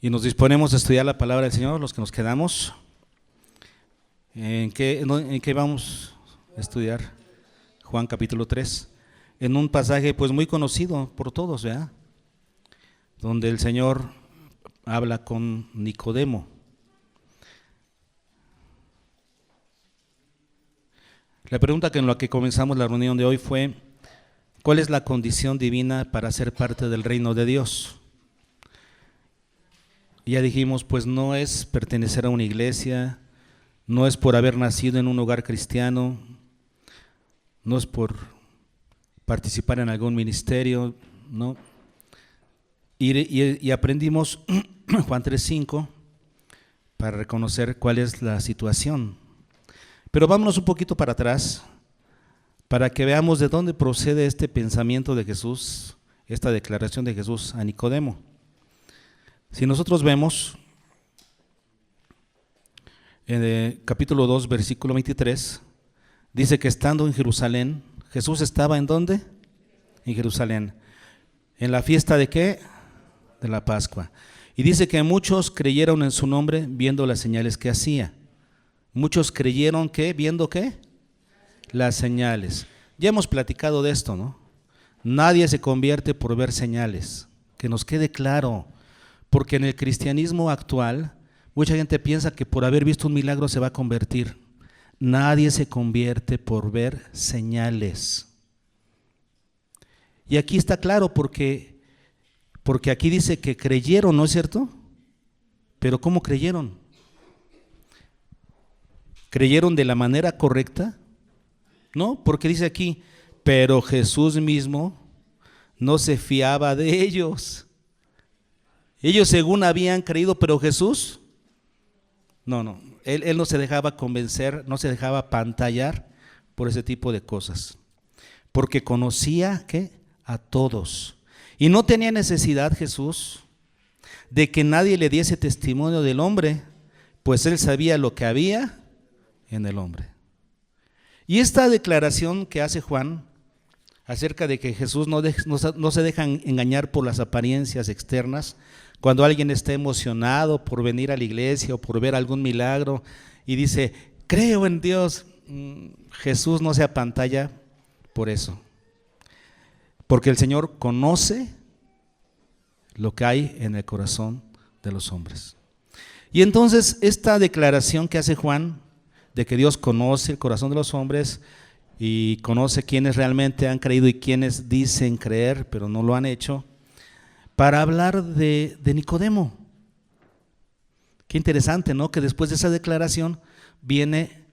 Y nos disponemos a estudiar la palabra del Señor, los que nos quedamos. ¿En qué vamos a estudiar? Juan capítulo 3, en un pasaje pues muy conocido por todos, ¿verdad? Donde el Señor habla con Nicodemo. La pregunta con la que comenzamos la reunión de hoy fue: ¿cuál es la condición divina para ser parte del reino de Dios? Y ya dijimos, pues no es pertenecer a una iglesia, no es por haber nacido en un hogar cristiano, no es por participar en algún ministerio, ¿no? Y aprendimos Juan 3:5 para reconocer cuál es la situación. Pero vámonos un poquito para atrás para que veamos de dónde procede este pensamiento de Jesús, esta declaración de Jesús a Nicodemo. Si nosotros vemos en el capítulo 2, versículo 23, dice que estando en Jerusalén, Jesús estaba ¿en dónde? En Jerusalén. ¿En la fiesta de qué? De la Pascua. Y dice que muchos creyeron en su nombre viendo las señales que hacía. Muchos creyeron que, ¿viendo qué? Las señales. Ya hemos platicado de esto, ¿no? Nadie se convierte por ver señales. Que nos quede claro. Porque en el cristianismo actual, mucha gente piensa que por haber visto un milagro se va a convertir. Nadie se convierte por ver señales. Y aquí está claro porque aquí dice que creyeron, ¿no es cierto? Pero ¿cómo creyeron? ¿Creyeron de la manera correcta? No, porque dice aquí, pero Jesús mismo no se fiaba de ellos. Ellos según habían creído, pero Jesús, no, él no se dejaba convencer, no se dejaba apantallar por ese tipo de cosas. Porque conocía, ¿qué? A todos. Y no tenía necesidad Jesús de que nadie le diese testimonio del hombre, pues él sabía lo que había en el hombre. Y esta declaración que hace Juan acerca de que Jesús no se deja engañar por las apariencias externas, cuando alguien está emocionado por venir a la iglesia o por ver algún milagro y dice, creo en Dios, Jesús no se apantalla por eso. Porque el Señor conoce lo que hay en el corazón de los hombres. Y entonces esta declaración que hace Juan de que Dios conoce el corazón de los hombres y conoce quienes realmente han creído y quienes dicen creer pero no lo han hecho, para hablar de Nicodemo. Qué interesante, ¿no? Que después de esa declaración viene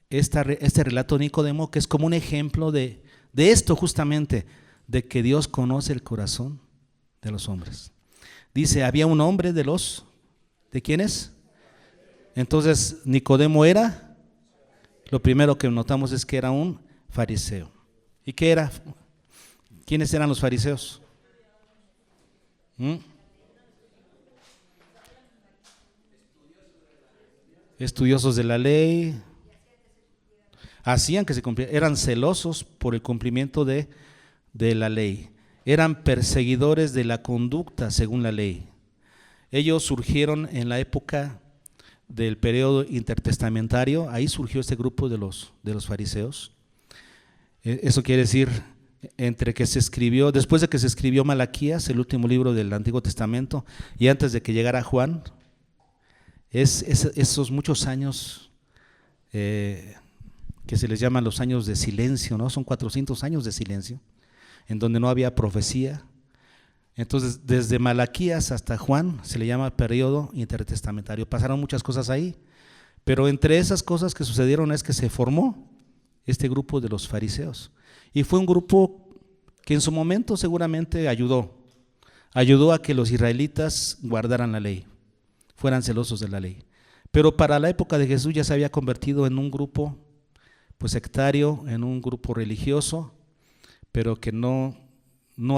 este relato de Nicodemo, que es como un ejemplo de esto justamente, de que Dios conoce el corazón de los hombres. Dice, había un hombre ¿de quiénes? Entonces Nicodemo era, lo primero que notamos es que era un fariseo. ¿Y qué era? ¿Quiénes eran los fariseos? Estudiosos de la ley, hacían que se cumpliera, eran celosos por el cumplimiento de la ley, eran perseguidores de la conducta según la ley. Ellos surgieron en la época del periodo intertestamentario, ahí surgió este grupo de los fariseos. Eso quiere decir, después de que se escribió Malaquías, el último libro del Antiguo Testamento, y antes de que llegara Juan, esos muchos años que se les llaman los años de silencio, ¿no? Son 400 años de silencio, en donde no había profecía. Entonces, desde Malaquías hasta Juan se le llama periodo intertestamentario. Pasaron muchas cosas ahí, pero entre esas cosas que sucedieron es que se formó este grupo de los fariseos. Y fue un grupo que en su momento seguramente ayudó a que los israelitas guardaran la ley, fueran celosos de la ley. Pero para la época de Jesús ya se había convertido en un grupo pues sectario, en un grupo religioso, pero que no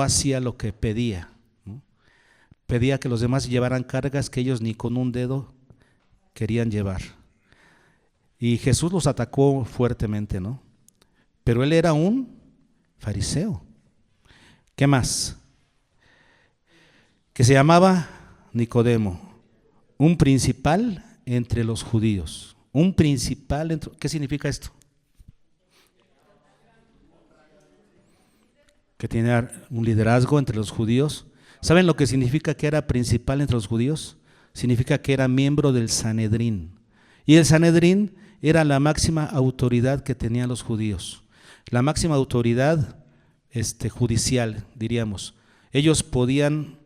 hacía lo que pedía, ¿no? Pedía que los demás llevaran cargas que ellos ni con un dedo querían llevar. Y Jesús los atacó fuertemente, ¿no? Pero él era un fariseo. ¿Qué más? Que se llamaba Nicodemo. un principal entre los judíos. Un principal, ¿qué significa esto? Que tenía un liderazgo entre los judíos. ¿Saben lo que significa que era principal entre los judíos? Significa que era miembro del Sanedrín. Y el Sanedrín era la máxima autoridad que tenían los judíos. La máxima autoridad judicial, diríamos. Ellos podían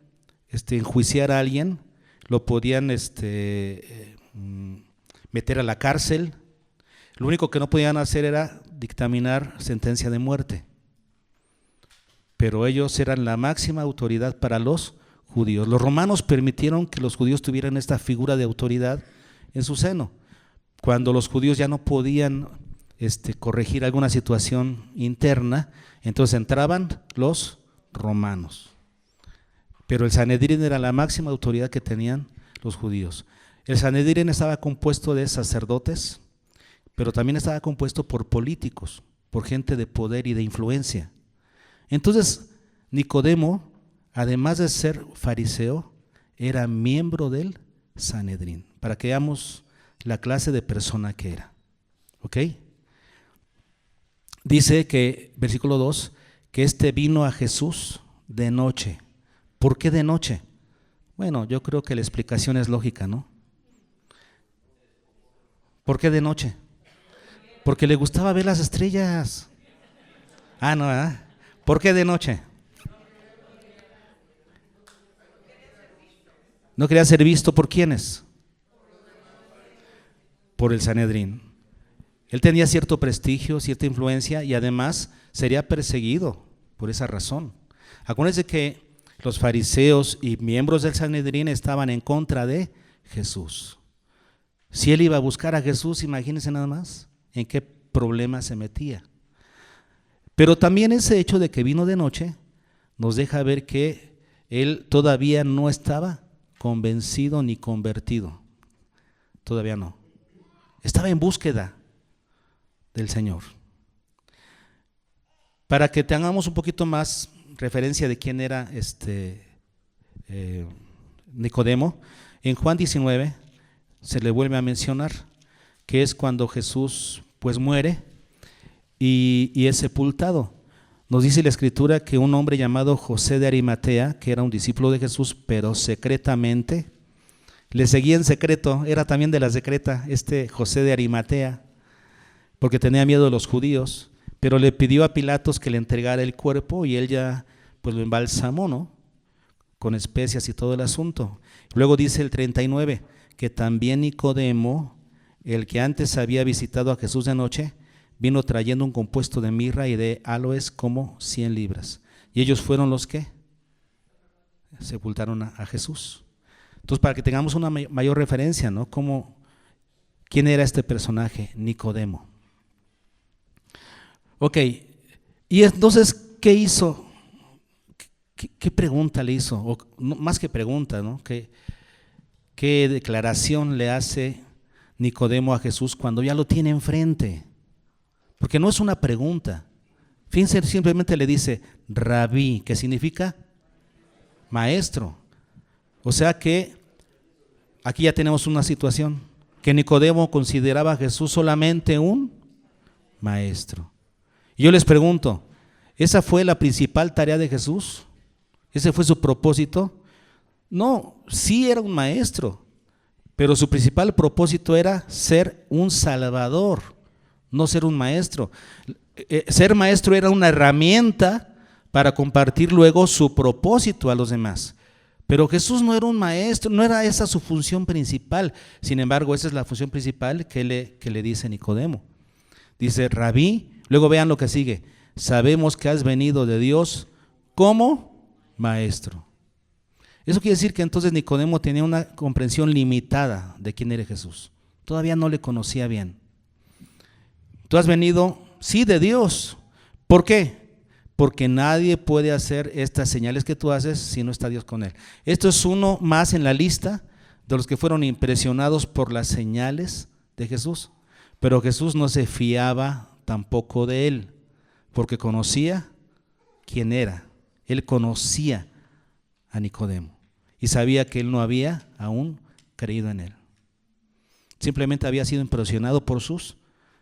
enjuiciar a alguien, lo podían meter a la cárcel. Lo único que no podían hacer era dictaminar sentencia de muerte. Pero ellos eran la máxima autoridad para los judíos. Los romanos permitieron que los judíos tuvieran esta figura de autoridad en su seno. Cuando los judíos ya no podían corregir alguna situación interna, entonces entraban los romanos. Pero el Sanedrín era la máxima autoridad que tenían los judíos. El Sanedrín estaba compuesto de sacerdotes, pero también estaba compuesto por políticos, por gente de poder y de influencia. Entonces, Nicodemo, además de ser fariseo, era miembro del Sanedrín, para que veamos la clase de persona que era. ¿Ok? Dice que, versículo 2, que vino a Jesús de noche. ¿Por qué de noche? Bueno, yo creo que la explicación es lógica, ¿no? ¿Por qué de noche? Porque le gustaba ver las estrellas. Ah, no, ¿verdad? ¿Por qué de noche? No quería ser visto por quiénes. Por el Sanedrín. Él tenía cierto prestigio, cierta influencia y además sería perseguido por esa razón. Acuérdense que los fariseos y miembros del Sanedrín estaban en contra de Jesús. Si él iba a buscar a Jesús, imagínense nada más en qué problema se metía. Pero también ese hecho de que vino de noche nos deja ver que él todavía no estaba convencido ni convertido. Todavía no. Estaba en búsqueda del Señor. Para que tengamos un poquito más referencia de quién era Nicodemo, en Juan 19 se le vuelve a mencionar que es cuando Jesús pues muere y es sepultado. Nos dice la Escritura que un hombre llamado José de Arimatea, que era un discípulo de Jesús, pero secretamente, le seguía en secreto, era también de la secreta, José de Arimatea, porque tenía miedo de los judíos, pero le pidió a Pilatos que le entregara el cuerpo y él ya pues lo embalsamó, ¿no? Con especias y todo el asunto. Luego dice el 39, que también Nicodemo, el que antes había visitado a Jesús de noche, vino trayendo un compuesto de mirra y de aloes como 100 libras. Y ellos fueron los que sepultaron a Jesús. Entonces, para que tengamos una mayor referencia, ¿no? ¿Quién era este personaje? Nicodemo. Ok, y entonces, ¿qué hizo? ¿Qué pregunta le hizo? O, no, más que pregunta, ¿no? ¿Qué declaración le hace Nicodemo a Jesús cuando ya lo tiene enfrente? Porque no es una pregunta. Fíjense, simplemente le dice rabí, que significa maestro. O sea que aquí ya tenemos una situación, que Nicodemo consideraba a Jesús solamente un maestro. Y yo les pregunto, ¿esa fue la principal tarea de Jesús? ¿Ese fue su propósito? No, sí era un maestro, pero su principal propósito era ser un salvador, no ser un maestro. Ser maestro era una herramienta para compartir luego su propósito a los demás. Pero Jesús no era un maestro, no era esa su función principal. Sin embargo, esa es la función principal que le dice Nicodemo. Dice, rabí, luego vean lo que sigue. Sabemos que has venido de Dios como maestro. Eso quiere decir que entonces Nicodemo tenía una comprensión limitada de quién era Jesús. Todavía no le conocía bien. Tú has venido, sí, de Dios. ¿Por qué? Porque nadie puede hacer estas señales que tú haces si no está Dios con él. Esto es uno más en la lista de los que fueron impresionados por las señales de Jesús. Pero Jesús no se fiaba tampoco de él, porque conocía quién era. Él conocía a Nicodemo y sabía que él no había aún creído en él. Simplemente había sido impresionado por sus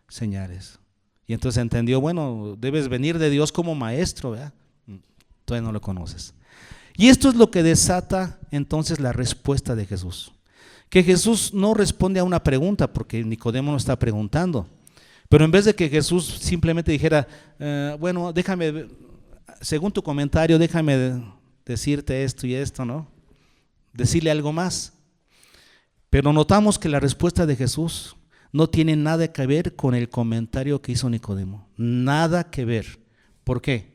señales. Y entonces entendió, bueno, debes venir de Dios como maestro, ¿verdad? Todavía no lo conoces. Y esto es lo que desata entonces la respuesta de Jesús. Que Jesús no responde a una pregunta, porque Nicodemo no está preguntando. Pero en vez de que Jesús simplemente dijera, bueno, déjame, según tu comentario, déjame decirte esto y esto, ¿no? Decirle algo más. Pero notamos que la respuesta de Jesús no tiene nada que ver con el comentario que hizo Nicodemo. Nada que ver. ¿Por qué?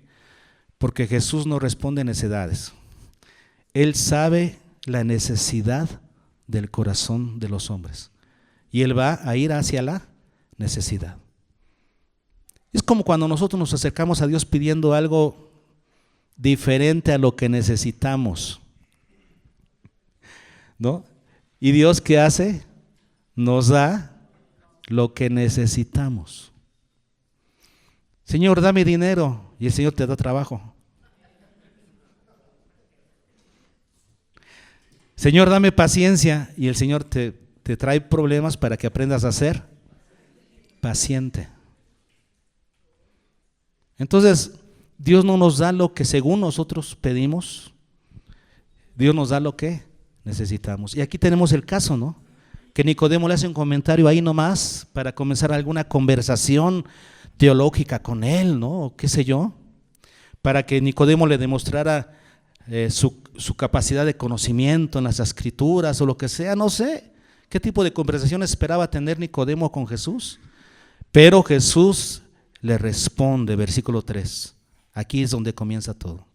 Porque Jesús no responde necedades. Él sabe la necesidad del corazón de los hombres. Y Él va a ir hacia la necesidad. Es como cuando nosotros nos acercamos a Dios pidiendo algo diferente a lo que necesitamos, ¿no? ¿Y Dios qué hace? Nos da lo que necesitamos. Señor, dame dinero, y el Señor te da trabajo. Señor, dame paciencia, y el Señor te trae problemas para que aprendas a ser paciente. Entonces, Dios no nos da lo que según nosotros pedimos, Dios nos da lo que necesitamos. Y aquí tenemos el caso, ¿no? Que Nicodemo le hace un comentario ahí nomás para comenzar alguna conversación teológica con él, ¿no? O qué sé yo, para que Nicodemo le demostrara su capacidad de conocimiento en las escrituras o lo que sea, no sé qué tipo de conversación esperaba tener Nicodemo con Jesús, pero Jesús le responde, versículo 3, aquí es donde comienza todo.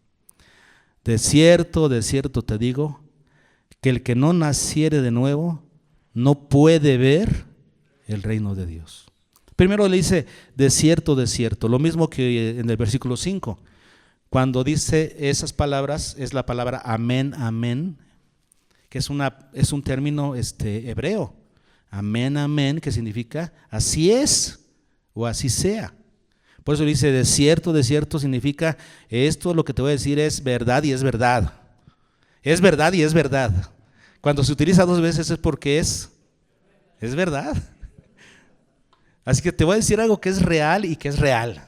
De cierto te digo, que el que no naciere de nuevo no puede ver el reino de Dios. Primero le dice, de cierto, lo mismo que en el versículo 5. Cuando dice esas palabras, es la palabra amén, amén, que es un término hebreo. Amén, amén, que significa así es o así sea. Por eso dice, de cierto significa esto, lo que te voy a decir es verdad y es verdad. Es verdad y es verdad. Cuando se utiliza dos veces es porque es verdad. Así que te voy a decir algo que es real y que es real.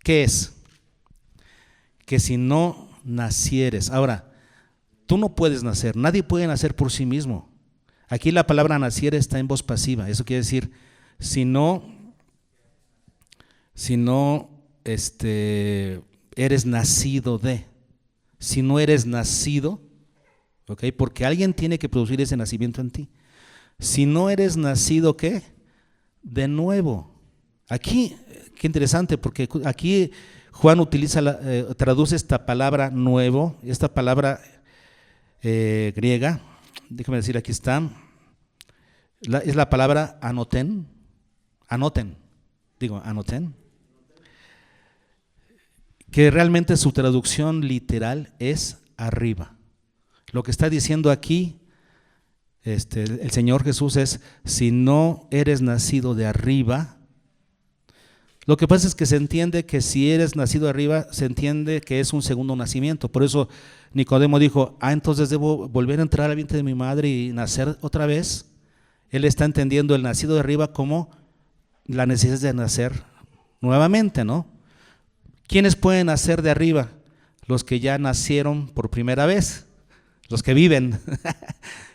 ¿Qué es? Que si no nacieres, ahora, tú no puedes nacer, nadie puede nacer por sí mismo. Aquí la palabra naciere está en voz pasiva, eso quiere decir, si no eres nacido de, si no eres nacido, ¿ok? Porque alguien tiene que producir ese nacimiento en ti. Si no eres nacido, ¿qué? De nuevo. Aquí, qué interesante, porque aquí Juan traduce esta palabra nuevo, esta palabra griega, déjame decir, aquí está, es la palabra anoten, que realmente su traducción literal es arriba. Lo que está diciendo aquí el Señor Jesús es, si no eres nacido de arriba, lo que pasa es que se entiende que si eres nacido de arriba, se entiende que es un segundo nacimiento. Por eso Nicodemo dijo, entonces debo volver a entrar al vientre de mi madre y nacer otra vez. Él está entendiendo el nacido de arriba como la necesidad de nacer nuevamente, ¿no? ¿Quiénes pueden nacer de arriba? Los que ya nacieron por primera vez, los que viven.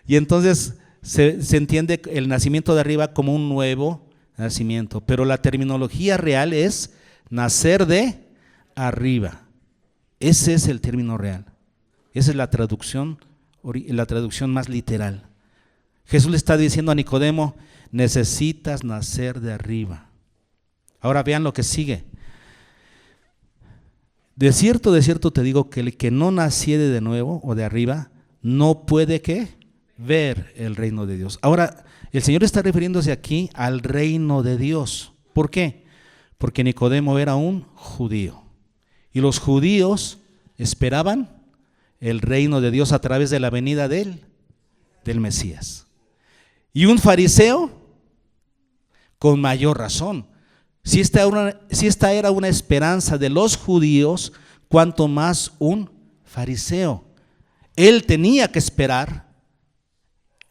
Y entonces se entiende el nacimiento de arriba como un nuevo nacimiento, pero la terminología real es nacer de arriba. Ese es el término real. Esa es la traducción más literal. Jesús le está diciendo a Nicodemo, necesitas nacer de arriba. Ahora vean lo que sigue. De cierto te digo que el que no naciere de nuevo o de arriba no puede ¿qué? Ver el reino de Dios. Ahora, el Señor está refiriéndose aquí al reino de Dios. ¿Por qué? Porque Nicodemo era un judío. Y los judíos esperaban el reino de Dios a través de la venida del Mesías. Y un fariseo, con mayor razón. Si esta era una esperanza de los judíos, cuanto más un fariseo. Él tenía que esperar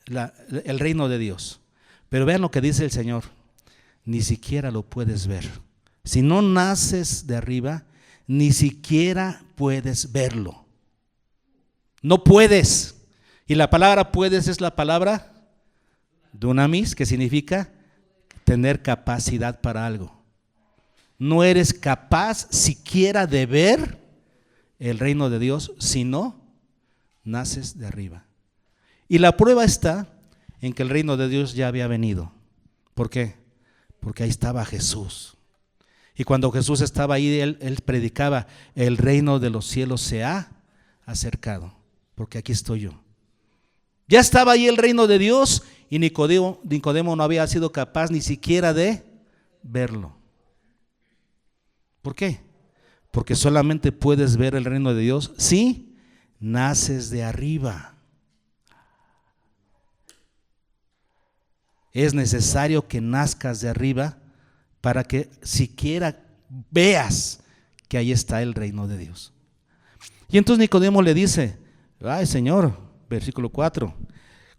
el reino de Dios. Pero vean lo que dice el Señor, ni siquiera lo puedes ver. Si no naces de arriba, ni siquiera puedes verlo. No puedes. Y la palabra puedes es la palabra dunamis, que significa tener capacidad para algo. No eres capaz siquiera de ver el reino de Dios si no naces de arriba. Y la prueba está en que el reino de Dios ya había venido. ¿Por qué? Porque ahí estaba Jesús. Y cuando Jesús estaba ahí, él predicaba, el reino de los cielos se ha acercado, porque aquí estoy yo. Ya estaba ahí el reino de Dios y Nicodemo no había sido capaz ni siquiera de verlo. ¿Por qué? Porque solamente puedes ver el reino de Dios si naces de arriba. Es necesario que nazcas de arriba para que siquiera veas que ahí está el reino de Dios. Y entonces Nicodemo le dice, ay Señor, versículo 4,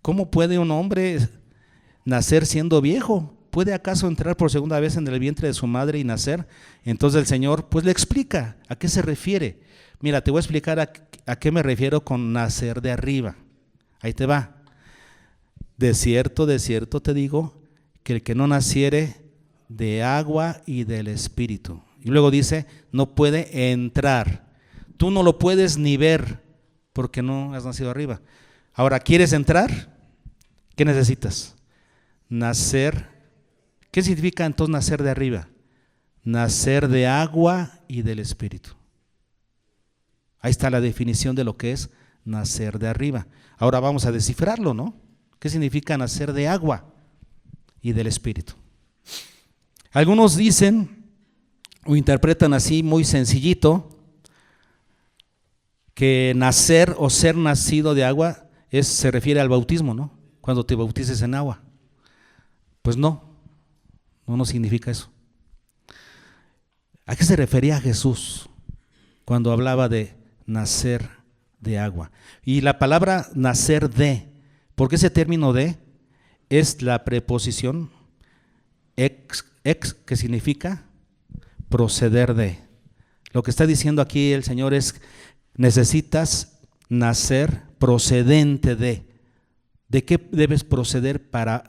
¿cómo puede un hombre nacer siendo viejo? ¿Puede acaso entrar por segunda vez en el vientre de su madre y nacer? Entonces el Señor pues le explica a qué se refiere. Mira, te voy a explicar a qué me refiero con nacer de arriba. Ahí te va. De cierto te digo, que el que no naciere de agua y del Espíritu. Y luego dice, no puede entrar. Tú no lo puedes ni ver porque no has nacido arriba. Ahora, ¿quieres entrar? ¿Qué necesitas? Nacer. ¿Qué significa entonces nacer de arriba? Nacer de agua y del Espíritu. Ahí está la definición de lo que es nacer de arriba. Ahora vamos a descifrarlo, ¿no? ¿Qué significa nacer de agua y del Espíritu? Algunos dicen o interpretan así muy sencillito que nacer o ser nacido de agua se refiere al bautismo, ¿no? Cuando te bautices en agua. Pues no significa eso. ¿A qué se refería Jesús cuando hablaba de nacer de agua? Y la palabra nacer de, porque ese término de es la preposición ex, que significa proceder de. Lo que está diciendo aquí el Señor es, necesitas nacer procedente de. ¿De qué debes proceder para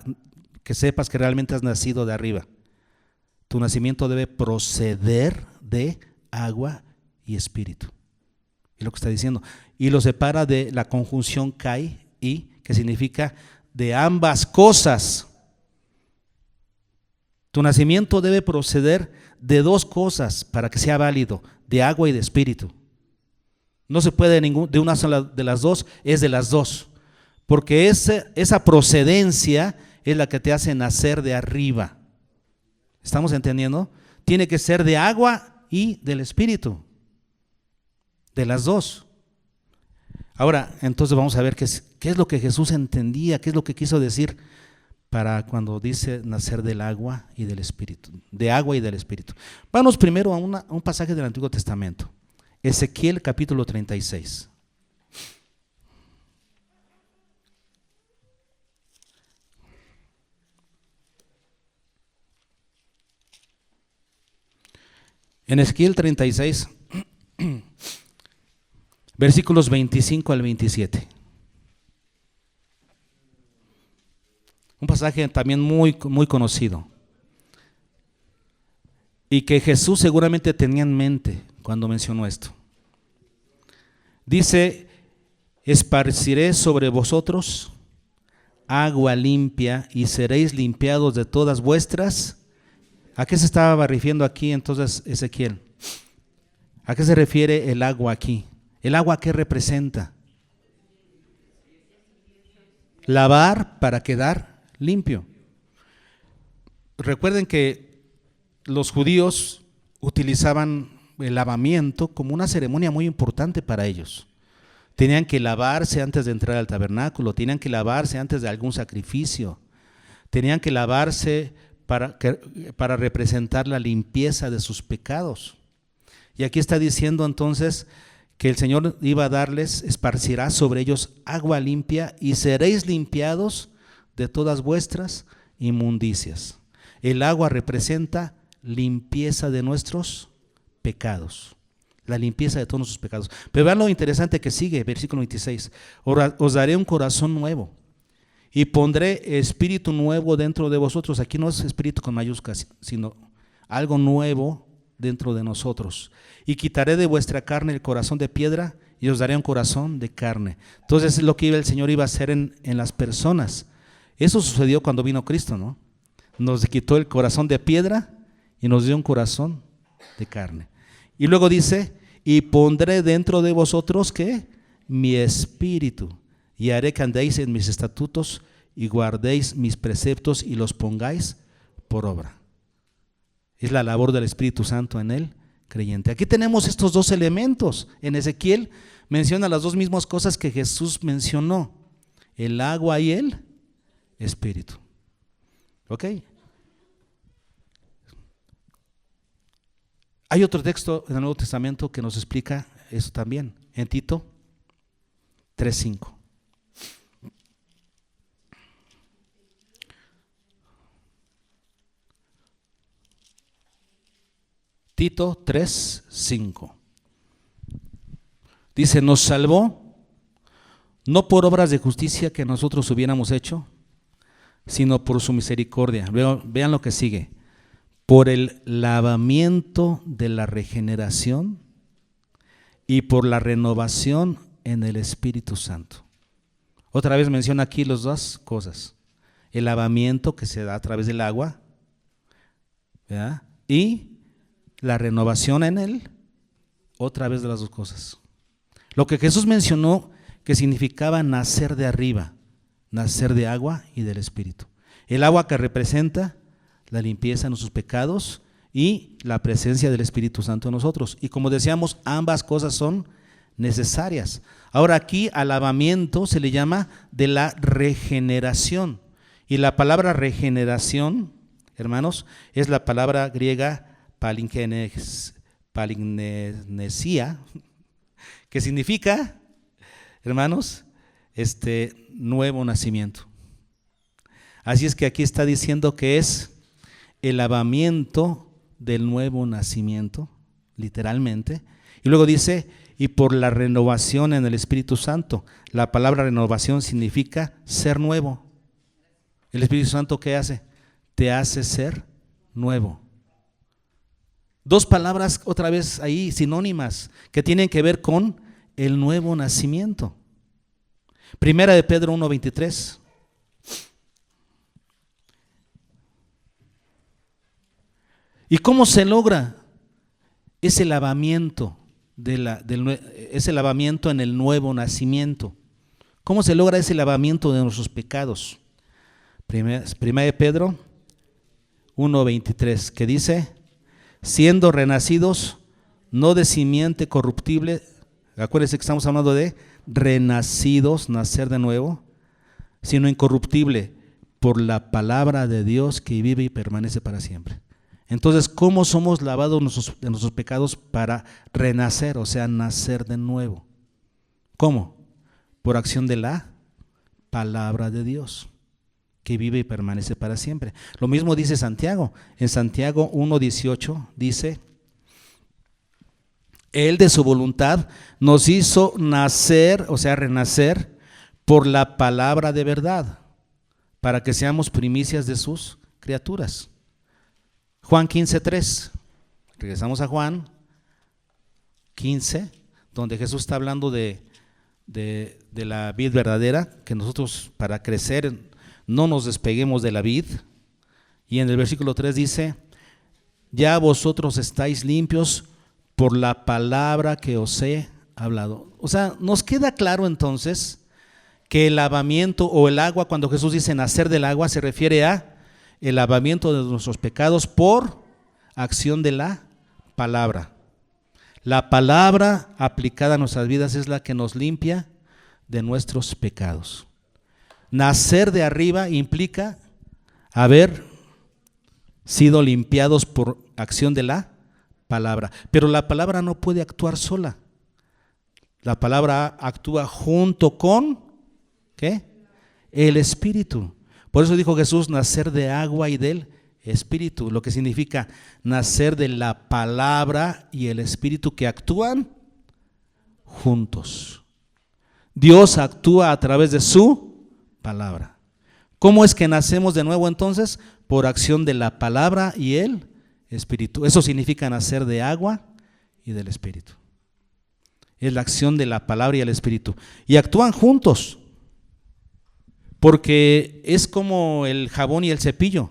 que sepas que realmente has nacido de arriba? Tu nacimiento debe proceder de agua y espíritu. Es lo que está diciendo. Y lo separa de la conjunción kai y, que significa de ambas cosas. Tu nacimiento debe proceder de dos cosas para que sea válido, de agua y de espíritu. No se puede de una sola de las dos, es de las dos. Porque esa procedencia es la que te hace nacer de arriba. ¿Estamos entendiendo? Tiene que ser de agua y del espíritu. De las dos. Ahora, entonces vamos a ver qué es lo que Jesús entendía, qué es lo que quiso decir para cuando dice nacer del agua y del espíritu. De agua y del espíritu. Vamos primero a un pasaje del Antiguo Testamento. Ezequiel capítulo 36. En Ezequiel 36, versículos 25 al 27. Un pasaje también muy, muy conocido. Y que Jesús seguramente tenía en mente cuando mencionó esto. Dice, esparciré sobre vosotros agua limpia y seréis limpiados de todas vuestras. ¿A qué se estaba refiriendo aquí entonces Ezequiel? ¿A qué se refiere el agua aquí? ¿El agua qué representa? Lavar para quedar limpio. Recuerden que los judíos utilizaban el lavamiento como una ceremonia muy importante para ellos. Tenían que lavarse antes de entrar al tabernáculo, tenían que lavarse antes de algún sacrificio, tenían que lavarse para representar la limpieza de sus pecados. Y aquí está diciendo entonces que el Señor iba a darles, esparcirá sobre ellos agua limpia y seréis limpiados de todas vuestras inmundicias. El agua representa limpieza de nuestros pecados, la limpieza de todos nuestros pecados. Pero vean lo interesante que sigue, versículo 26. Os daré un corazón nuevo y pondré espíritu nuevo dentro de vosotros. Aquí no es espíritu con mayúsculas, sino algo nuevo dentro de nosotros. Y quitaré de vuestra carne el corazón de piedra y os daré un corazón de carne. Entonces es lo que el Señor iba a hacer en las personas. Eso sucedió cuando vino Cristo, ¿no? Nos quitó el corazón de piedra y nos dio un corazón de carne. Y luego dice, y pondré dentro de vosotros, ¿qué? Mi espíritu, y haré que andéis en mis estatutos y guardéis mis preceptos y los pongáis por obra. Es la labor del Espíritu Santo en el creyente. Aquí tenemos estos dos elementos. En Ezequiel menciona las dos mismas cosas que Jesús mencionó: el agua y el espíritu. ¿Ok? Hay otro texto en el Nuevo Testamento que nos explica eso también, en Tito 3:5. Tito 3:5. Dice, nos salvó no por obras de justicia que nosotros hubiéramos hecho, sino por su misericordia. Vean lo que sigue. Por el lavamiento de la regeneración y por la renovación en el Espíritu Santo. Otra vez menciona aquí las dos cosas: el lavamiento que se da a través del agua, ¿verdad? Y la renovación en él, otra vez de las dos cosas. Lo que Jesús mencionó que significaba nacer de arriba, nacer de agua y del Espíritu. El agua que representa la limpieza de nuestros pecados y la presencia del Espíritu Santo en nosotros. Y como decíamos, ambas cosas son necesarias. Ahora aquí al lavamiento se le llama de la regeneración. Y la palabra regeneración, hermanos, es la palabra griega palingenesia, que significa, hermanos, nuevo nacimiento. Así es que aquí está diciendo que es el lavamiento del nuevo nacimiento, literalmente. Y luego dice, y por la renovación en el Espíritu Santo. La palabra renovación significa ser nuevo. ¿El Espíritu Santo qué hace? Te hace ser nuevo. Dos palabras otra vez ahí sinónimas que tienen que ver con el nuevo nacimiento. Primera de Pedro 1:23. ¿Y cómo se logra ese lavamiento ese lavamiento en el nuevo nacimiento? ¿Cómo se logra ese lavamiento de nuestros pecados? Primera de Pedro 1:23, que dice, siendo renacidos no de simiente corruptible, acuérdense que estamos hablando de renacidos, nacer de nuevo, sino incorruptible, por la palabra de Dios que vive y permanece para siempre. Entonces, ¿cómo somos lavados de nuestros pecados para renacer, o sea, nacer de nuevo? ¿Cómo? Por acción de la palabra de Dios, que vive y permanece para siempre. Lo mismo dice Santiago. En Santiago 1:18 dice, Él de su voluntad nos hizo nacer, o sea, renacer, por la palabra de verdad, para que seamos primicias de sus criaturas. Juan 15:3. Regresamos a Juan 15, donde Jesús está hablando de la vid verdadera, que nosotros para crecer no nos despeguemos de la vid. Y en el versículo 3 dice, ya vosotros estáis limpios por la palabra que os he hablado. O sea, nos queda claro entonces que el lavamiento o el agua, cuando Jesús dice nacer del agua, se refiere a el lavamiento de nuestros pecados por acción de la palabra. La palabra aplicada a nuestras vidas es la que nos limpia de nuestros pecados. Nacer de arriba implica haber sido limpiados por acción de la palabra. Pero la palabra no puede actuar sola. La palabra actúa junto con, ¿qué? El Espíritu. Por eso dijo Jesús, nacer de agua y del Espíritu, lo que significa nacer de la palabra y el Espíritu que actúan juntos. Dios actúa a través de su palabra. ¿Cómo es que nacemos de nuevo entonces? Por acción de la palabra y el Espíritu. Eso significa nacer de agua y del Espíritu. Es la acción de la palabra y el Espíritu. Y actúan juntos. Porque es como el jabón y el cepillo.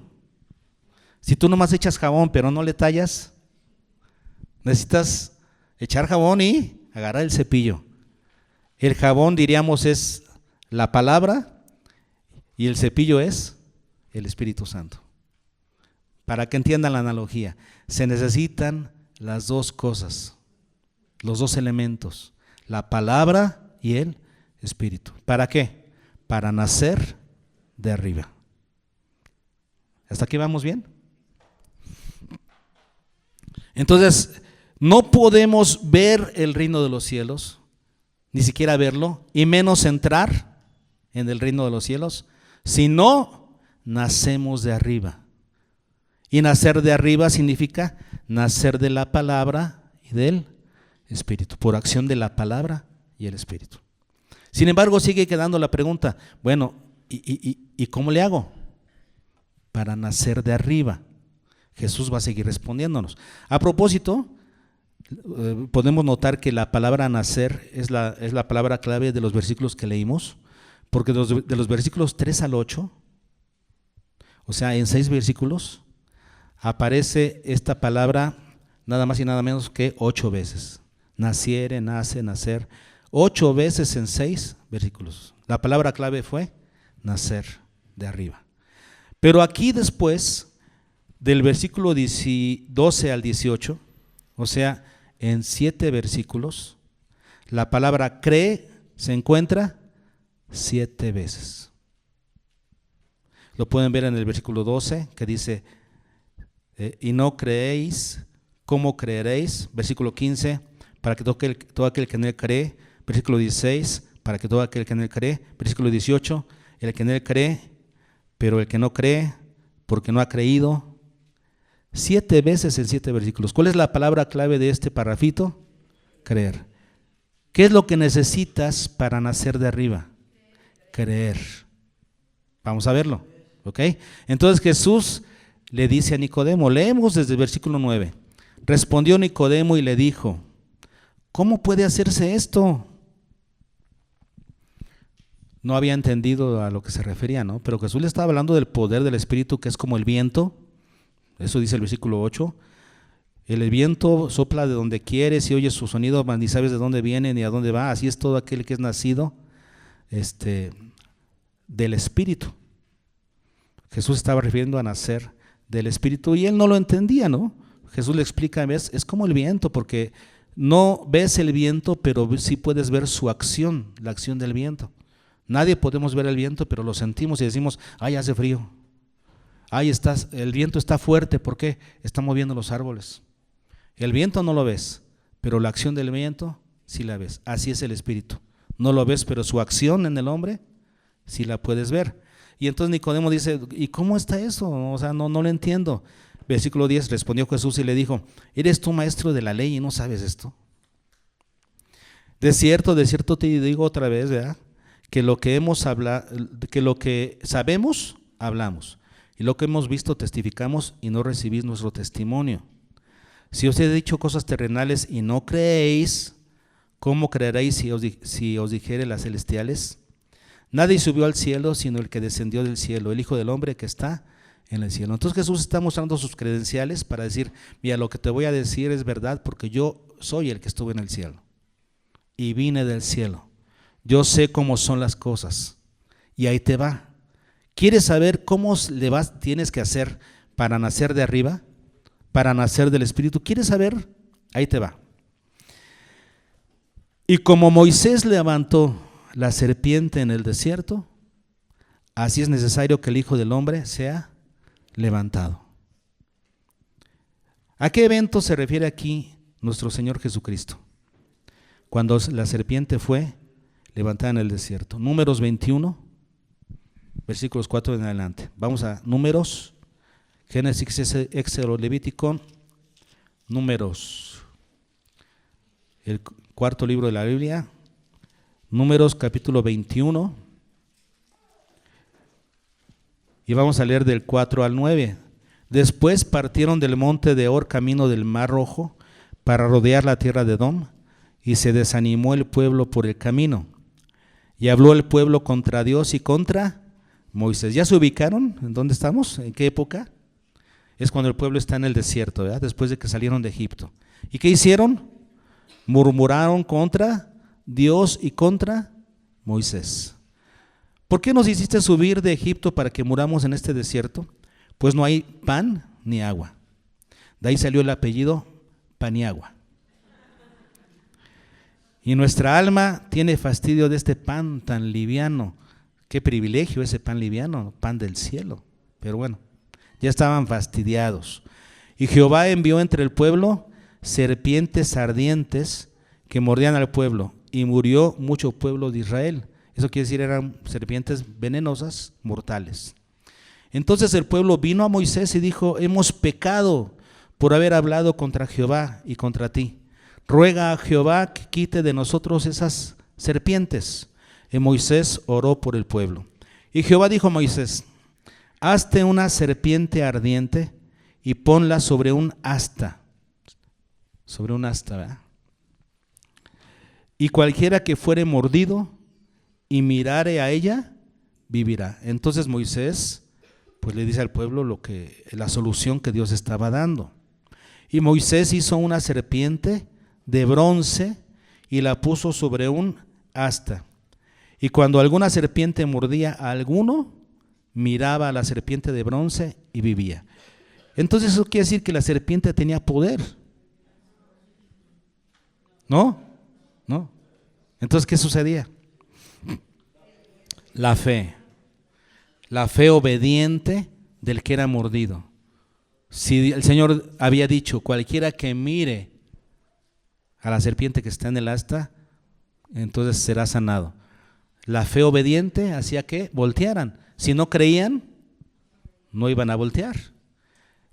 Si tú nomás echas jabón pero no le tallas, necesitas echar jabón y agarrar el cepillo. El jabón, diríamos, es la palabra y el cepillo es el Espíritu Santo. Para que entiendan la analogía, se necesitan las dos cosas, los dos elementos, la palabra y el Espíritu. ¿Para qué? Para nacer de arriba. ¿Hasta aquí vamos bien? Entonces, no podemos ver el reino de los cielos, ni siquiera verlo, y menos entrar en el reino de los cielos, si no nacemos de arriba. Y nacer de arriba significa nacer de la palabra y del Espíritu, por acción de la palabra y el Espíritu. Sin embargo, sigue quedando la pregunta, bueno, ¿y cómo le hago para nacer de arriba? Jesús va a seguir respondiéndonos. A propósito, podemos notar que la palabra nacer es la palabra clave de los versículos que leímos, porque de los versículos 3 al 8, o sea, en 6 versículos, aparece esta palabra nada más y nada menos que 8 veces. Naciere, nace, nacer, 8 veces en 6 versículos. La palabra clave fue nacer de arriba. Pero aquí después, del versículo 12 al 18, o sea, en 7 versículos, la palabra cree se encuentra 7 veces. Lo pueden ver en el versículo 12, que dice, y no creéis, ¿cómo creeréis? Versículo 15, para que todo aquel que en él cree. Versículo 16, para que todo aquel que en él cree. Versículo 18, el que en él cree, pero el que no cree, porque no ha creído. 7 veces en 7 versículos. ¿Cuál es la palabra clave de este parrafito? Creer. ¿Qué es lo que necesitas para nacer de arriba? Creer. Vamos a verlo, ¿ok? Entonces Jesús le dice a Nicodemo, leemos desde el versículo 9. Respondió Nicodemo y le dijo, ¿cómo puede hacerse esto? No había entendido a lo que se refería, ¿no? Pero Jesús le estaba hablando del poder del Espíritu, que es como el viento. Eso dice el versículo 8. El viento sopla de donde quiere, si oyes su sonido, ni sabes de dónde viene ni a dónde va. Así es todo aquel que es nacido del Espíritu. Jesús estaba refiriendo a nacer del Espíritu y él no lo entendía, ¿no? Jesús le explica, ¿ves? Es como el viento, porque no ves el viento, pero sí puedes ver su acción, la acción del viento. Nadie podemos ver el viento, pero lo sentimos y decimos, ay, hace frío. Ay, el viento está fuerte, ¿por qué? Está moviendo los árboles. El viento no lo ves, pero la acción del viento sí la ves. Así es el Espíritu. No lo ves, pero su acción en el hombre sí la puedes ver. Y entonces Nicodemo dice, ¿y cómo está eso? O sea, no lo entiendo. Versículo 10, respondió Jesús y le dijo, ¿eres tú maestro de la ley y no sabes esto? De cierto te digo otra vez, ¿verdad? Que lo que sabemos, hablamos. Y lo que hemos visto testificamos y no recibís nuestro testimonio. Si os he dicho cosas terrenales y no creéis, ¿cómo creeréis si os dijere las celestiales? Nadie subió al cielo sino el que descendió del cielo, el Hijo del Hombre que está en el cielo. Entonces Jesús está mostrando sus credenciales para decir, mira, lo que te voy a decir es verdad porque yo soy el que estuve en el cielo y vine del cielo. Yo sé cómo son las cosas y ahí te va. ¿Quieres saber cómo tienes que hacer para nacer de arriba? Para nacer del Espíritu. ¿Quieres saber? Ahí te va. Y como Moisés levantó la serpiente en el desierto, así es necesario que el Hijo del Hombre sea levantado. ¿A qué evento se refiere aquí nuestro Señor Jesucristo? cuando la serpiente fue levantada en el desierto. Números 21, versículos 4 en adelante. Vamos a Números, Génesis, Éxodo, Levítico, Números, el cuarto libro de la Biblia, Números capítulo 21, y vamos a leer del 4 al 9. Después partieron del monte de Hor camino del Mar Rojo para rodear la tierra de Edom, y se desanimó el pueblo por el camino. Y habló el pueblo contra Dios y contra Moisés. ¿Ya se ubicaron en dónde estamos? ¿En qué época? Es cuando el pueblo está en el desierto, ¿verdad? Después de que salieron de Egipto. ¿Y qué hicieron? Murmuraron contra Dios y contra Moisés. ¿Por qué nos hiciste subir de Egipto para que muramos en este desierto? Pues no hay pan ni agua. De ahí salió el apellido Paniagua. Y nuestra alma tiene fastidio de este pan tan liviano. Qué privilegio ese pan liviano, pan del cielo. Pero bueno, ya estaban fastidiados. Y Jehová envió entre el pueblo serpientes ardientes que mordían al pueblo, y murió mucho pueblo de Israel. Eso quiere decir, eran serpientes venenosas, mortales. Entonces el pueblo vino a Moisés y dijo: hemos pecado por haber hablado contra Jehová y contra ti. Ruega a Jehová que quite de nosotros esas serpientes. Y Moisés oró por el pueblo. Y Jehová dijo a Moisés: hazte una serpiente ardiente y ponla sobre un asta. Sobre un asta, ¿verdad? Y cualquiera que fuere mordido y mirare a ella, vivirá. Entonces Moisés pues le dice al pueblo la solución que Dios estaba dando. Y Moisés hizo una serpiente de bronce y la puso sobre un asta. Y cuando alguna serpiente mordía a alguno, miraba a la serpiente de bronce y vivía. Entonces eso quiere decir que la serpiente tenía poder. ¿No? ¿No? Entonces, ¿qué sucedía? La fe obediente del que era mordido. Si el Señor había dicho: cualquiera que mire a la serpiente que está en el asta, entonces será sanado. La fe obediente hacía que voltearan. Si no creían, no iban a voltear.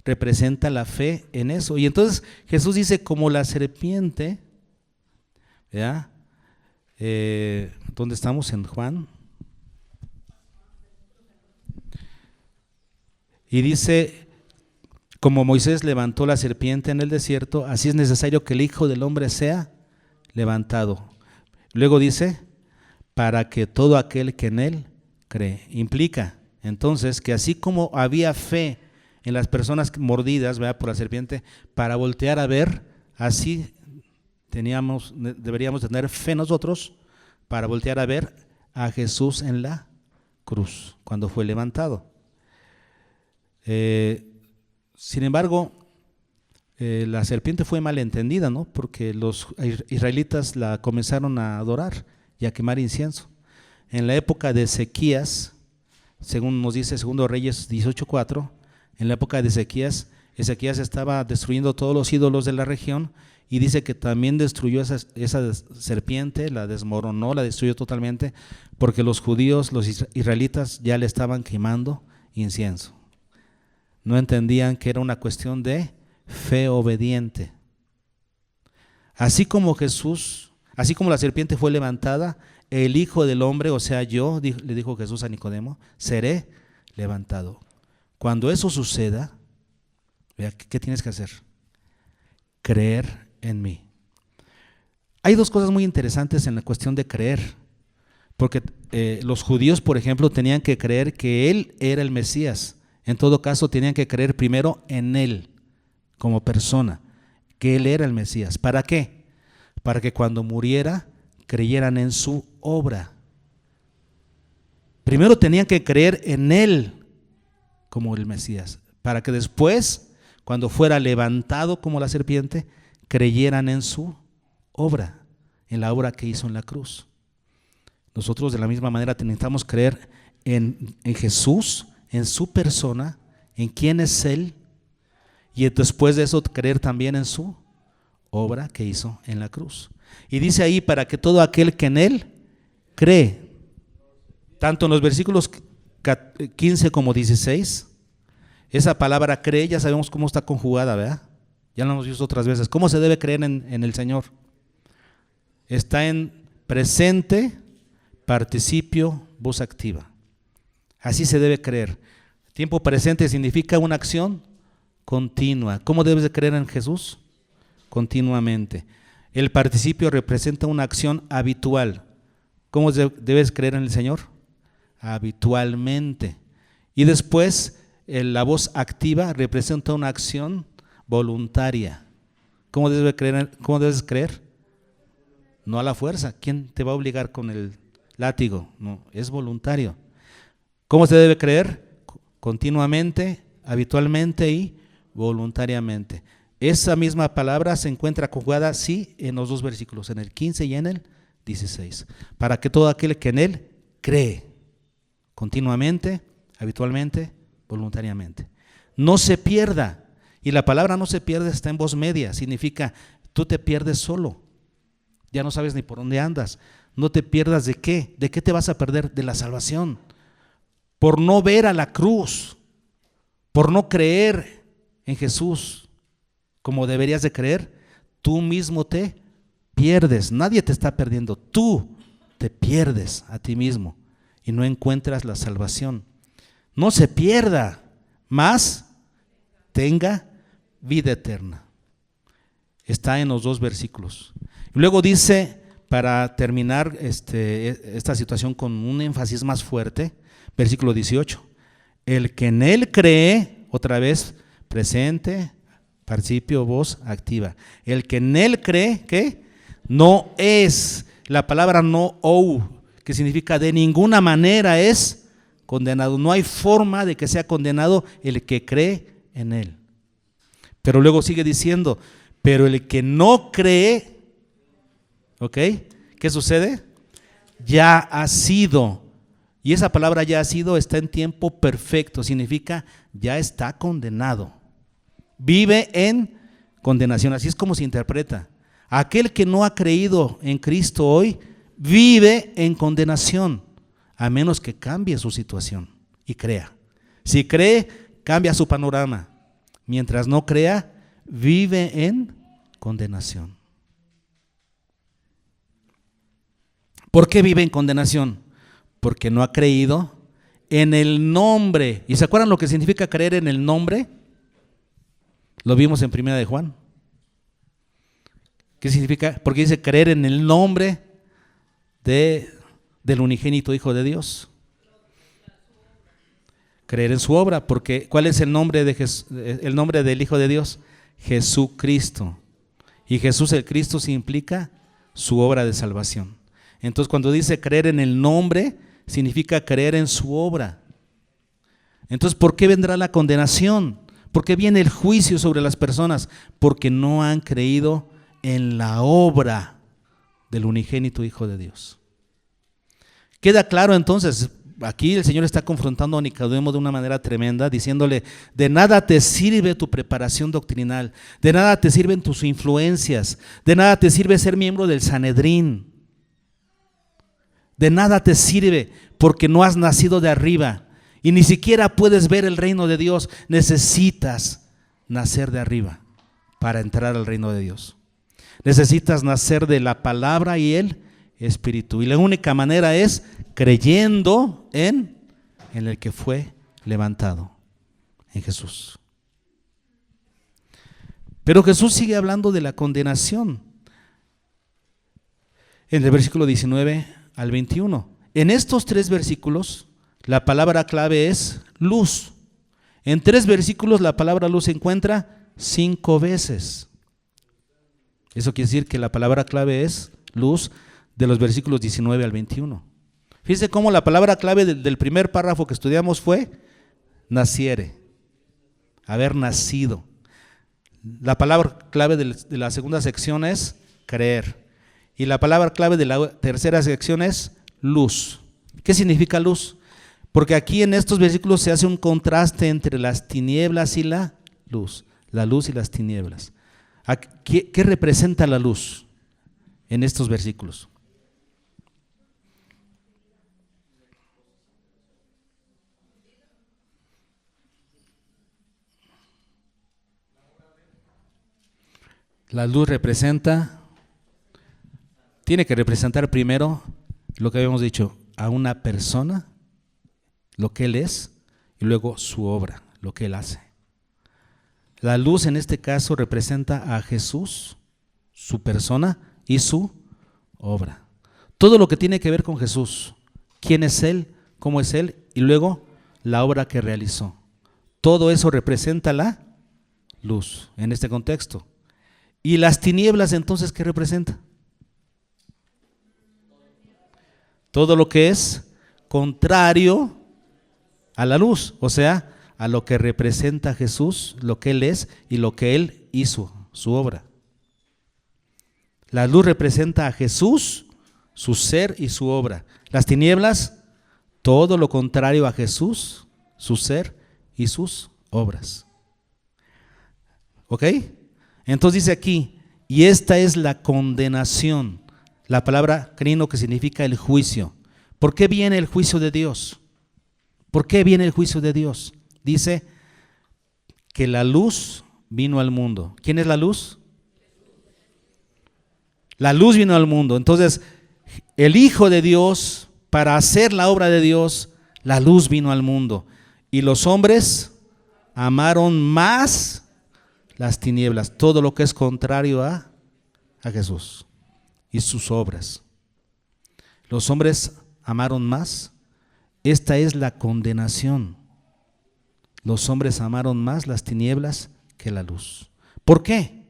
Representa la fe en eso. Y entonces Jesús dice: como la serpiente, ¿ya? ¿Dónde estamos? En Juan. Y dice: como Moisés levantó la serpiente en el desierto, así es necesario que el Hijo del Hombre sea levantado. Luego dice: para que todo aquel que en él cree. Implica entonces que así como había fe en las personas mordidas, ¿verdad?, por la serpiente, para voltear a ver, así deberíamos tener fe nosotros para voltear a ver a Jesús en la cruz cuando fue levantado. Sin embargo, la serpiente fue malentendida, ¿no? Porque los israelitas la comenzaron a adorar y a quemar incienso. En la época de Ezequías, según nos dice 2 Reyes 18:4, en la época de Ezequías estaba destruyendo todos los ídolos de la región, y dice que también destruyó esa serpiente, la desmoronó, la destruyó totalmente, porque los judíos, los israelitas, ya le estaban quemando incienso. No entendían que era una cuestión de fe obediente. Así como la serpiente fue levantada, el Hijo del Hombre, o sea yo, le dijo Jesús a Nicodemo, seré levantado. Cuando eso suceda, vea, ¿qué tienes que hacer? Creer en mí. Hay dos cosas muy interesantes en la cuestión de creer, porque los judíos, por ejemplo, tenían que creer que Él era el Mesías. En todo caso, tenían que creer primero en Él como persona, que Él era el Mesías. ¿Para qué? Para que cuando muriera creyeran en su obra. Primero tenían que creer en Él como el Mesías, para que después, cuando fuera levantado como la serpiente, creyeran en su obra, en la obra que hizo en la cruz. Nosotros de la misma manera necesitamos creer en Jesús, en su persona, en quién es Él, y después de eso creer también en su obra que hizo en la cruz. Y dice ahí, para que todo aquel que en Él cree, tanto en los versículos 15 como 16, esa palabra cree, ya sabemos cómo está conjugada, ¿verdad? Ya lo hemos visto otras veces. ¿Cómo se debe creer en el Señor? Está en presente, participio, voz activa. Así se debe creer. Tiempo presente significa una acción continua. ¿Cómo debes de creer en Jesús? Continuamente. El participio representa una acción habitual. ¿Cómo debes creer en el Señor? Habitualmente. Y después la voz activa representa una acción voluntaria. ¿Cómo debes creer? No a la fuerza. ¿Quién te va a obligar con el látigo? No, es voluntario. ¿Cómo se debe creer? Continuamente, habitualmente y voluntariamente. Esa misma palabra se encuentra conjugada, sí, en los dos versículos, en el 15 y en el 16. Para que todo aquel que en Él cree, continuamente, habitualmente, voluntariamente, no se pierda. Y la palabra no se pierde está en voz media, significa tú te pierdes solo, ya no sabes ni por dónde andas. No te pierdas ¿de qué? ¿De qué te vas a perder? De la salvación. Por no ver a la cruz, por no creer en Jesús como deberías de creer, tú mismo te pierdes. Nadie te está perdiendo, tú te pierdes a ti mismo y no encuentras la salvación. No se pierda, mas tenga vida eterna. Está en los dos versículos. Luego dice, para terminar esta situación con un énfasis más fuerte, versículo 18, el que en Él cree, otra vez, presente, participio, voz activa. El que en Él cree, ¿qué? No es, la palabra no ou, que significa de ninguna manera es condenado. No hay forma de que sea condenado el que cree en Él. Pero luego sigue diciendo, pero el que no cree, ¿ok? ¿Qué sucede? Ya ha sido. Y esa palabra ya ha sido está en tiempo perfecto, significa ya está condenado. Vive en condenación, así es como se interpreta. Aquel que no ha creído en Cristo hoy vive en condenación, a menos que cambie su situación y crea. Si cree, cambia su panorama. Mientras no crea, vive en condenación. ¿Por qué vive en condenación? Porque no ha creído en el nombre. ¿Y se acuerdan lo que significa creer en el nombre? Lo vimos en 1 de Juan. ¿Qué significa? Porque dice creer en el nombre del unigénito Hijo de Dios. Creer en su obra, porque ¿cuál es el nombre el nombre del Hijo de Dios? Jesucristo. Y Jesús el Cristo se implica su obra de salvación. Entonces cuando dice creer en el nombre, significa creer en su obra. Entonces, ¿por qué vendrá la condenación? ¿Por qué viene el juicio sobre las personas? Porque no han creído en la obra del unigénito Hijo de Dios. Queda claro entonces, aquí el Señor está confrontando a Nicodemo de una manera tremenda, diciéndole, de nada te sirve tu preparación doctrinal, de nada te sirven tus influencias, de nada te sirve ser miembro del Sanedrín, de nada te sirve porque no has nacido de arriba y ni siquiera puedes ver el reino de Dios. Necesitas nacer de arriba para entrar al reino de Dios. Necesitas nacer de la palabra y el Espíritu. Y la única manera es creyendo en el que fue levantado, en Jesús. Pero Jesús sigue hablando de la condenación en el versículo 19 al 21. En estos 3 versículos la palabra clave es luz. En 3 versículos la palabra luz se encuentra 5 veces. Eso quiere decir que la palabra clave es luz de los versículos 19 al 21. Fíjense cómo la palabra clave del primer párrafo que estudiamos fue naciere, haber nacido. La palabra clave de la segunda sección es creer. Y la palabra clave de la tercera sección es luz. ¿Qué significa luz? Porque aquí en estos versículos se hace un contraste entre las tinieblas y la luz y las tinieblas. ¿Qué representa la luz en estos versículos? La luz tiene que representar primero lo que habíamos dicho, a una persona, lo que él es, y luego su obra, lo que él hace. La luz en este caso representa a Jesús, su persona y su obra. Todo lo que tiene que ver con Jesús, quién es Él, cómo es Él, y luego la obra que realizó. Todo eso representa la luz en este contexto. ¿Y las tinieblas entonces qué representa? Todo lo que es contrario a la luz, o sea, a lo que representa Jesús, lo que Él es y lo que Él hizo, su obra. La luz representa a Jesús, su ser y su obra. Las tinieblas, todo lo contrario a Jesús, su ser y sus obras. ¿Ok? Entonces dice aquí, y esta es la condenación. La palabra crino que significa el juicio. ¿Por qué viene el juicio de Dios? ¿Por qué viene el juicio de Dios? Dice que la luz vino al mundo. ¿Quién es la luz? La luz vino al mundo. Entonces, el Hijo de Dios, para hacer la obra de Dios, la luz vino al mundo. Y los hombres amaron más las tinieblas, todo lo que es contrario a Jesús y sus obras. Los hombres amaron más. Esta es la condenación. Los hombres amaron más las tinieblas que la luz. ¿Por qué?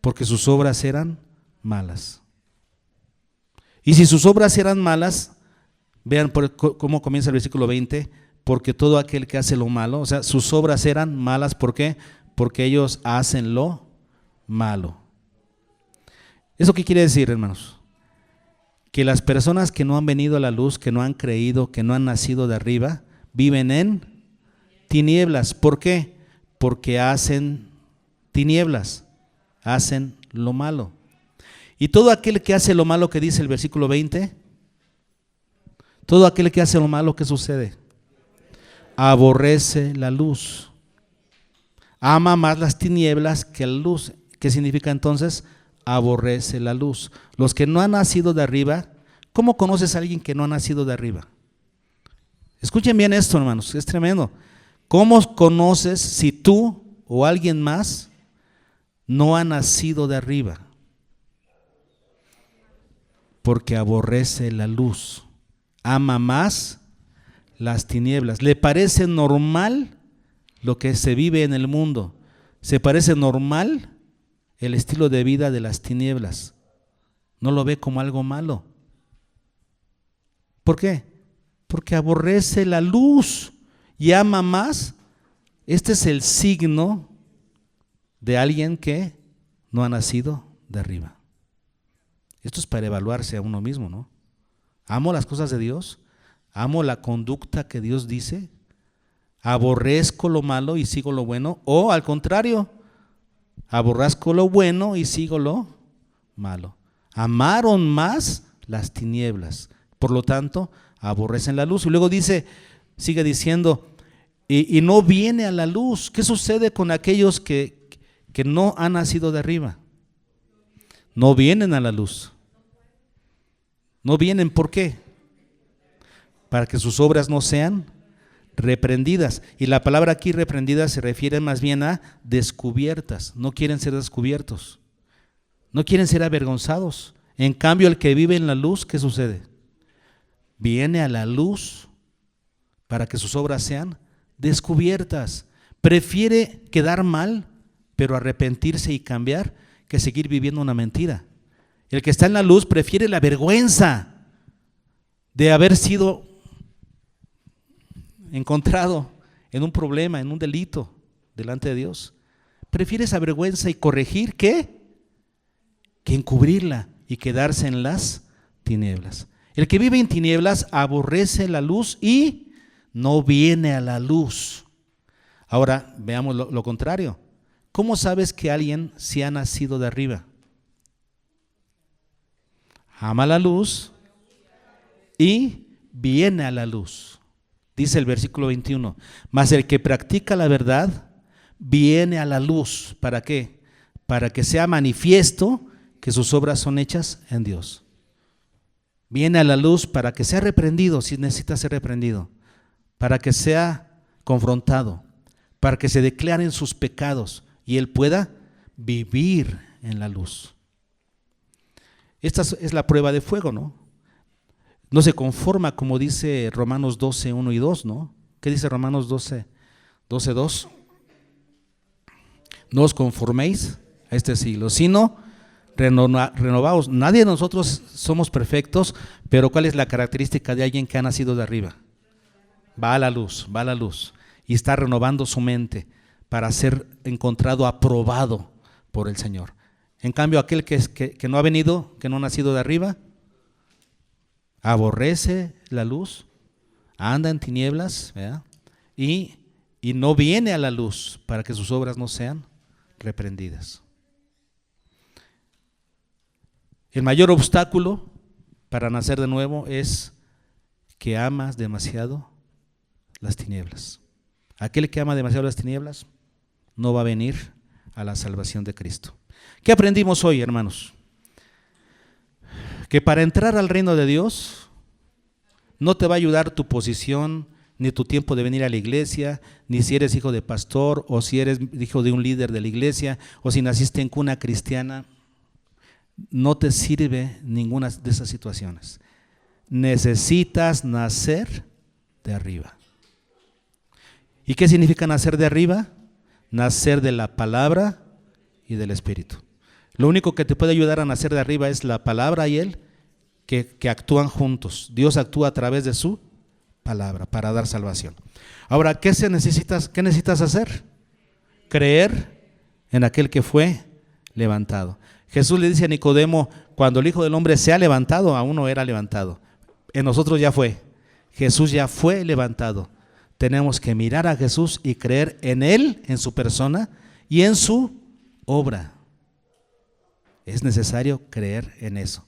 Porque sus obras eran malas. Y si sus obras eran malas, vean cómo comienza el versículo 20, porque todo aquel que hace lo malo, o sea, sus obras eran malas, ¿por qué? Porque ellos hacen lo malo. ¿Eso qué quiere decir, hermanos? Que las personas que no han venido a la luz, que no han creído, que no han nacido de arriba, viven en tinieblas. ¿Por qué? Porque hacen tinieblas, hacen lo malo. Y todo aquel que hace lo malo, que dice el versículo 20, todo aquel que hace lo malo, ¿qué sucede? Aborrece la luz. Ama más las tinieblas que la luz. ¿Qué significa entonces? Aborrece la luz. Los que no han nacido de arriba, ¿cómo conoces a alguien que no ha nacido de arriba? Escuchen bien esto, hermanos, es tremendo. ¿Cómo conoces si tú o alguien más no ha nacido de arriba? Porque aborrece la luz, ama más las tinieblas. ¿Le parece normal lo que se vive en el mundo? ¿Se parece normal el estilo de vida de las tinieblas? No lo ve como algo malo. ¿Por qué? Porque aborrece la luz y ama más. Este es el signo de alguien que no ha nacido de arriba. Esto es para evaluarse a uno mismo, ¿no? ¿Amo las cosas de Dios? ¿Amo la conducta que Dios dice? ¿Aborrezco lo malo y sigo lo bueno? ¿O al contrario, aborrezco lo bueno y sigo lo malo? Amaron más las tinieblas, por lo tanto, aborrecen la luz. Y luego sigue diciendo, y no viene a la luz. ¿Qué sucede con aquellos que no han nacido de arriba? No vienen a la luz. No vienen, ¿por qué? Para que sus obras no sean reprendidas. Y la palabra aquí reprendida se refiere más bien a descubiertas. No quieren ser descubiertos. No quieren ser avergonzados. En cambio, el que vive en la luz, ¿qué sucede? Viene a la luz para que sus obras sean descubiertas. Prefiere quedar mal, pero arrepentirse y cambiar, que seguir viviendo una mentira. El que está en la luz prefiere la vergüenza de haber sido encontrado en un problema, en un delito delante de Dios. Prefiere esa vergüenza y corregir, ¿qué? Que encubrirla y quedarse en las tinieblas. El que vive en tinieblas aborrece la luz y no viene a la luz. Ahora veamos lo contrario. ¿Cómo sabes que alguien se ha nacido de arriba? Ama la luz y viene a la luz. Dice el versículo 21, mas el que practica la verdad viene a la luz. ¿Para qué? Para que sea manifiesto que sus obras son hechas en Dios. Viene a la luz para que sea reprendido si necesita ser reprendido, para que sea confrontado, para que se declaren sus pecados y él pueda vivir en la luz. Esta es la prueba de fuego, ¿no? No se conforma, como dice Romanos 12, 1 y 2, ¿no? ¿Qué dice Romanos 12, 2? No os conforméis a este siglo, sino renovaos. Nadie de nosotros somos perfectos, pero ¿cuál es la característica de alguien que ha nacido de arriba? Va a la luz y está renovando su mente para ser encontrado aprobado por el Señor. En cambio, aquel que no ha venido, que no ha nacido de arriba, aborrece la luz, anda en tinieblas, ¿verdad? Y no viene a la luz para que sus obras no sean reprendidas. El mayor obstáculo para nacer de nuevo es que amas demasiado las tinieblas. Aquel que ama demasiado las tinieblas no va a venir a la salvación de Cristo. ¿Qué aprendimos hoy, hermanos? Que para entrar al reino de Dios no te va a ayudar tu posición, ni tu tiempo de venir a la iglesia, ni si eres hijo de pastor, o si eres hijo de un líder de la iglesia, o si naciste en cuna cristiana. No te sirve ninguna de esas situaciones. Necesitas nacer de arriba. ¿Y qué significa nacer de arriba? Nacer de la palabra y del Espíritu. Lo único que te puede ayudar a nacer de arriba es la palabra y Él, que actúan juntos. Dios actúa a través de su palabra para dar salvación. Ahora, ¿qué necesitas hacer? Creer en aquel que fue levantado. Jesús le dice a Nicodemo, cuando el Hijo del Hombre sea levantado, aún no era levantado. En nosotros ya fue. Jesús ya fue levantado. Tenemos que mirar a Jesús y creer en Él, en su persona y en su obra. Es necesario creer en eso.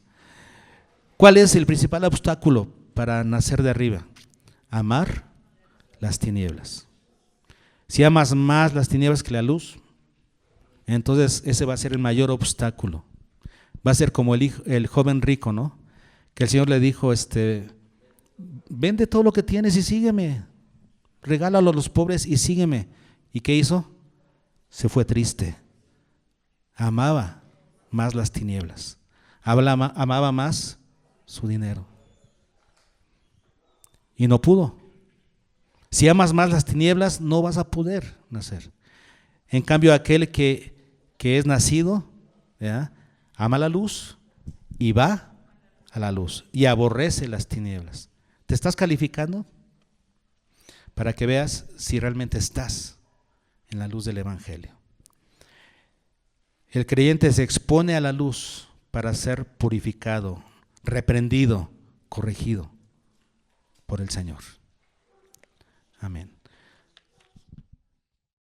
¿Cuál es el principal obstáculo para nacer de arriba? Amar las tinieblas. Si amas más las tinieblas que la luz, entonces ese va a ser el mayor obstáculo. Va a ser como el joven rico, ¿no? Que el Señor le dijo, vende todo lo que tienes y sígueme. Regálalo a los pobres y sígueme. ¿Y qué hizo? Se fue triste. Amaba más las tinieblas. Amaba más su dinero. Y no pudo. Si amas más las tinieblas, no vas a poder nacer. En cambio, aquel que es nacido, ¿verdad?, ama la luz y va a la luz y aborrece las tinieblas. ¿Te estás calificando? Para que veas si realmente estás en la luz del Evangelio. El creyente se expone a la luz para ser purificado, reprendido, corregido por el Señor. Amén.